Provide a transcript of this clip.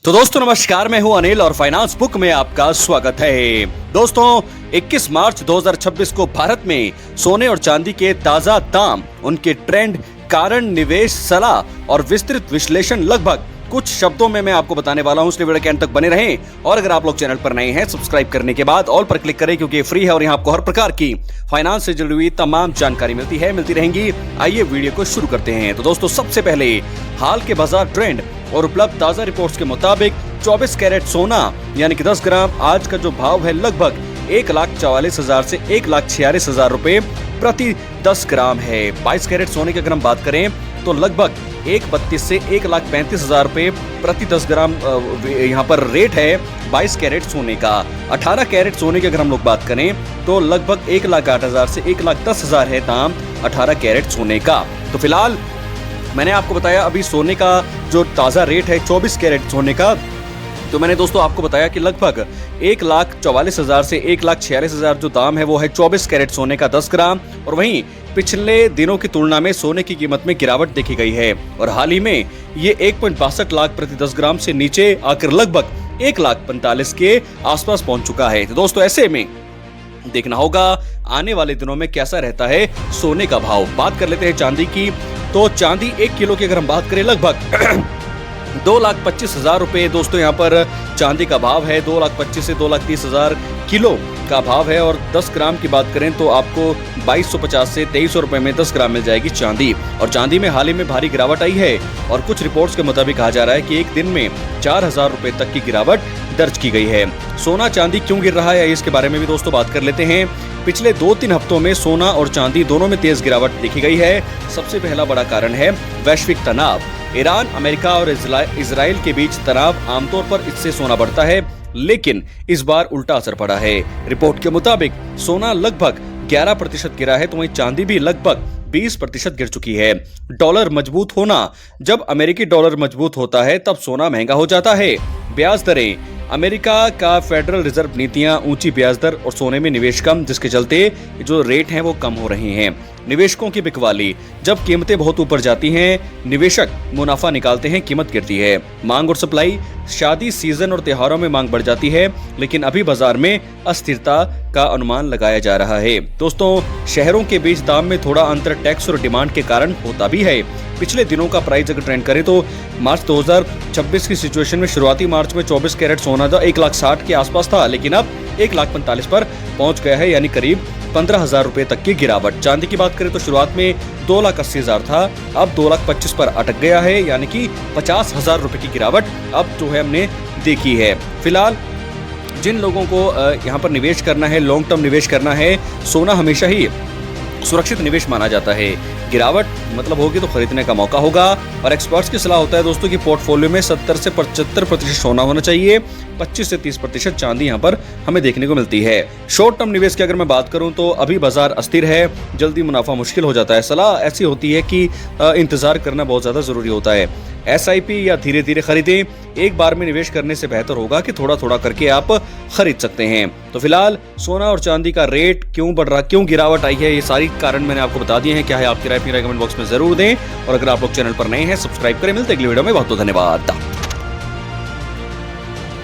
तो दोस्तों नमस्कार, मैं हूं अनिल और फाइनेंस बुक में आपका स्वागत है। दोस्तों 21 मार्च 2026 को भारत में सोने और चांदी के ताजा दाम, उनके ट्रेंड, कारण, निवेश सलाह और विस्तृत विश्लेषण लगभग कुछ शब्दों में मैं आपको बताने वाला हूं, इसलिए वीडियो के अंत तक बने रहें। और अगर आप लोग चैनल पर नए हैं, सब्सक्राइब करने के बाद ऑल पर क्लिक करें, क्योंकि ये फ्री है और यहाँ आपको हर प्रकार की फाइनेंस से जुड़ी हुई तमाम जानकारी मिलती रहेंगी। आइए वीडियो को शुरू करते हैं। तो दोस्तों सबसे पहले हाल के बाजार ट्रेंड और उपलब्ध ताजा रिपोर्ट्स के मुताबिक 24 कैरेट सोना यानी कि 10 ग्राम आज का जो भाव है लगभग 1,44,000 से 1,46,000 रुपए प्रति 10 ग्राम है। 22 कैरेट सोने की अगर हम बात करें तो लगभग 1,32 से 1,35,000 रुपए प्रति 10 ग्राम यहाँ पर रेट है 22 कैरेट सोने का। 18 कैरेट सोने की अगर हम लोग बात करें तो लगभग 1,08,000 से 1,10,000 है दाम 18 कैरेट सोने का। तो फिलहाल मैंने आपको बताया अभी सोने का जो ताजा रेट है 24 कैरेट सोने का, तो मैंने दोस्तों आपको बताया कि लगभग 1,44,000 से 1,46,000 जो दाम है वो है 24 कैरेट सोने का 10 ग्राम। और वहीं पिछले दिनों की तुलना में सोने की कीमत में गिरावट देखी गई है और हाल ही में ये 1.62 लाख प्रति 10 ग्राम से नीचे आकर लगभग 1,45,000 के आसपास पहुंच चुका है। तो दोस्तों ऐसे में देखना होगा आने वाले दिनों में कैसा रहता है सोने का भाव। बात कर लेते हैं चांदी की, तो चांदी 1 किलो की अगर हम बात करें लगभग 2,25,000 रुपए दोस्तों यहाँ पर चांदी का भाव है। 2,25,000 से 2,30,000 किलो का भाव है। और 10 ग्राम की बात करें तो आपको 2,250 से 2,300 रुपए में 10 ग्राम मिल जाएगी चांदी। और चांदी में हाल ही में भारी गिरावट आई है और कुछ रिपोर्ट्स के मुताबिक कहा जा रहा है कि एक दिन में 4,000 रुपए तक की गिरावट दर्ज की गई है। सोना चांदी क्यों गिर रहा है इसके बारे में भी दोस्तों बात कर लेते हैं। पिछले 2-3 हफ्तों में सोना और चांदी दोनों में तेज गिरावट देखी गई है। सबसे पहला बड़ा कारण है वैश्विक तनाव। ईरान, अमेरिका और इजराइल के बीच तनाव, आमतौर पर इससे सोना बढ़ता है, लेकिन इस बार उल्टा असर पड़ा है। रिपोर्ट के मुताबिक सोना लगभग 11% गिरा है, तो वहीं चांदी भी लगभग 20% गिर चुकी है। डॉलर मजबूत होना, जब अमेरिकी डॉलर मजबूत होता है तब सोना महंगा हो जाता है। ब्याज दरें, अमेरिका का फेडरल रिजर्व नीतियां, ऊंची ब्याज दर और सोने में निवेश कम, जिसके चलते जो रेट हैं वो कम हो रहे हैं। निवेशकों की बिकवाली, जब कीमतें बहुत ऊपर जाती हैं निवेशक मुनाफा निकालते हैं, कीमत गिरती है। मांग और सप्लाई, शादी सीजन और त्योहारों में मांग बढ़ जाती है, लेकिन अभी बाजार में अस्थिरता का अनुमान लगाया जा रहा है। दोस्तों शहरों के बीच दाम में थोड़ा अंतर टैक्स और डिमांड के कारण होता भी है। पिछले दिनों का प्राइस अगर ट्रेंड करें तो मार्च 2026 की सिचुएशन में शुरुआती मार्च में 24 कैरेट सोना 1,60,000 के आसपास था, लेकिन अब 1,45,000 पर पहुंच गया है, यानी करीब 15,000 रुपए तक की गिरावट। चांदी की बात करें तो शुरुआत में 2,80,000 था, अब 2,25,000 पर अटक गया है, यानी कि 50,000 रुपए की गिरावट अब जो है हमने देखी है। फिलहाल जिन लोगों को यहाँ पर निवेश करना है, लॉन्ग टर्म निवेश करना है, सोना हमेशा ही सुरक्षित निवेश माना जाता है। गिरावट मतलब होगी तो खरीदने का मौका होगा। और एक्सपर्ट्स की सलाह होता है दोस्तों कि पोर्टफोलियो में 70 से 75% सोना होना चाहिए, 25 से 30% चांदी यहाँ पर हमें देखने को मिलती है। शॉर्ट टर्म निवेश की अगर मैं बात करूं तो अभी बाजार अस्थिर है, जल्दी मुनाफा मुश्किल हो जाता है। सलाह ऐसी होती है कि इंतजार करना बहुत ज्यादा जरूरी होता है। SIP या धीरे धीरे खरीदें, एक बार में निवेश करने से बेहतर होगा कि थोड़ा थोड़ा करके आप खरीद सकते हैं। तो फिलहाल सोना और चांदी का रेट क्यों बढ़ रहा, क्यों गिरावट आई है, ये सारी कारण मैंने आपको बता दिए हैं। क्या है आपकी राय, अपनी राय कमेंट बॉक्स में जरूर दें। और अगर आप लोग चैनल पर नए हैं, सब्सक्राइब करें। मिलते हैं अगली वीडियो में। बहुत बहुत धन्यवाद।